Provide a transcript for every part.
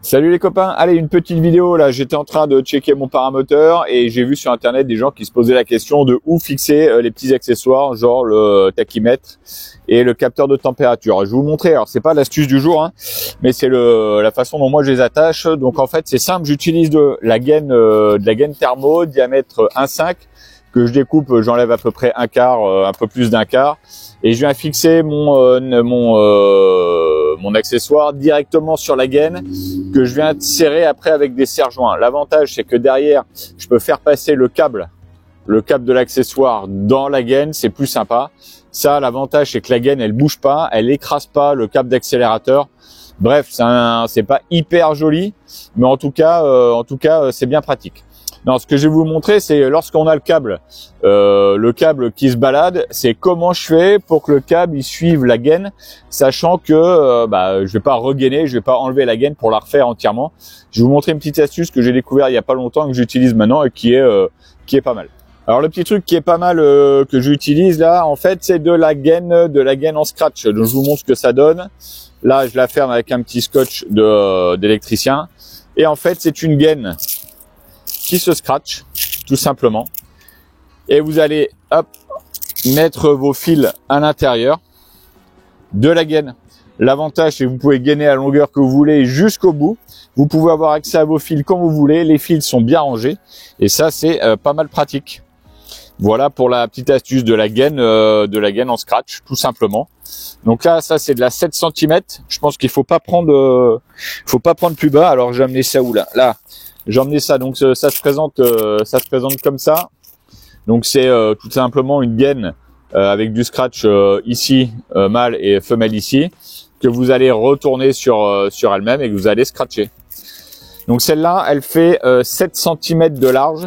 Salut les copains, allez une petite vidéo là, j'étais en train de checker mon paramoteur et j'ai vu sur internet des gens qui se posaient la question de où fixer les petits accessoires genre le tachymètre et le capteur de température. Je vais vous montrer, alors c'est pas l'astuce du jour mais c'est la façon dont moi je les attache. Donc en fait c'est simple, j'utilise de la gaine thermo diamètre 1,5 que je découpe, j'enlève à peu près un quart, un peu plus d'un quart, et je viens fixer mon accessoire directement sur la gaine que je viens serrer après avec des serre-joints. L'avantage c'est que derrière je peux faire passer le câble de l'accessoire dans la gaine, c'est plus sympa. Ça, l'avantage c'est que la gaine elle bouge pas, elle écrase pas le câble d'accélérateur. Bref, c'est pas hyper joli, mais en tout cas c'est bien pratique. Non, ce que je vais vous montrer, c'est lorsqu'on a le câble qui se balade, c'est comment je fais pour que le câble il suive la gaine, sachant que je vais pas regainer, je vais pas enlever la gaine pour la refaire entièrement. Je vais vous montrer une petite astuce que j'ai découvert il y a pas longtemps, que j'utilise maintenant et qui est pas mal. Alors le petit truc qui est pas mal que j'utilise là, en fait, c'est de la gaine en scratch. Donc je vous montre ce que ça donne. Là, je la ferme avec un petit scotch d'électricien, et en fait, c'est une gaine qui se scratch tout simplement, et vous allez mettre vos fils à l'intérieur de la gaine. L'avantage c'est que vous pouvez gainer à la longueur que vous voulez jusqu'au bout, vous pouvez avoir accès à vos fils quand vous voulez, les fils sont bien rangés et ça c'est pas mal pratique. Voilà pour la petite astuce de la gaine en scratch tout simplement. Donc là ça c'est de la 7 cm, je pense qu'il faut pas prendre plus bas. Alors j'ai amené ça où là j'ai emmené ça, donc ça se présente comme ça. Donc c'est tout simplement une gaine avec du scratch ici, mâle, et femelle ici, que vous allez retourner sur elle-même et que vous allez scratcher. Donc celle-là, elle fait 7 cm de large.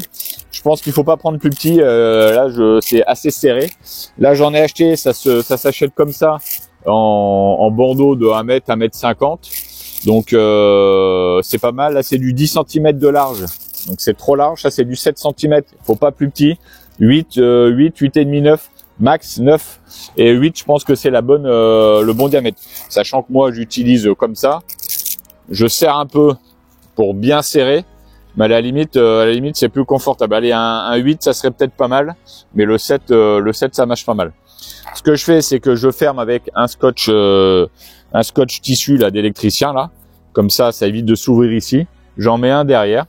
Je pense qu'il faut pas prendre plus petit. Là, c'est assez serré. Là, j'en ai acheté, ça s'achète comme ça en bandeau de 1 mètre, 1 mètre 50. Donc c'est pas mal. Là c'est du 10 cm de large, donc c'est trop large. Ça c'est du 7 cm, faut pas plus petit. 8 et demi, 9 max, 9 et 8 je pense que c'est le bon diamètre, sachant que moi j'utilise comme ça. Je serre un peu pour bien serrer, mais à la limite c'est plus confortable. Allez, un 8 ça serait peut-être pas mal, mais le 7 ça marche pas mal. Ce que je fais c'est que je ferme avec un scotch tissu là d'électricien là, comme ça évite de s'ouvrir ici. J'en mets un derrière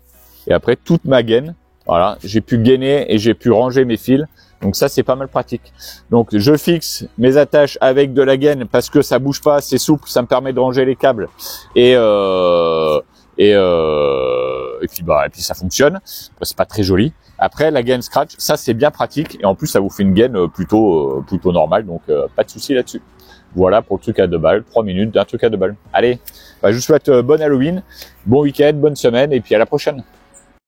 et après toute ma gaine, voilà, j'ai pu gainer et j'ai pu ranger mes fils. Donc ça c'est pas mal pratique. Donc je fixe mes attaches avec de la gaine parce que ça bouge pas, c'est souple, ça me permet de ranger les câbles et puis ça fonctionne. C'est pas très joli. Après la gaine scratch, ça c'est bien pratique et en plus ça vous fait une gaine plutôt normale, donc pas de souci là-dessus. Voilà pour le truc à 2 balles, 3 minutes d'un truc à 2 balles. Allez, je vous souhaite bonne Halloween, bon week-end, bonne semaine et puis à la prochaine.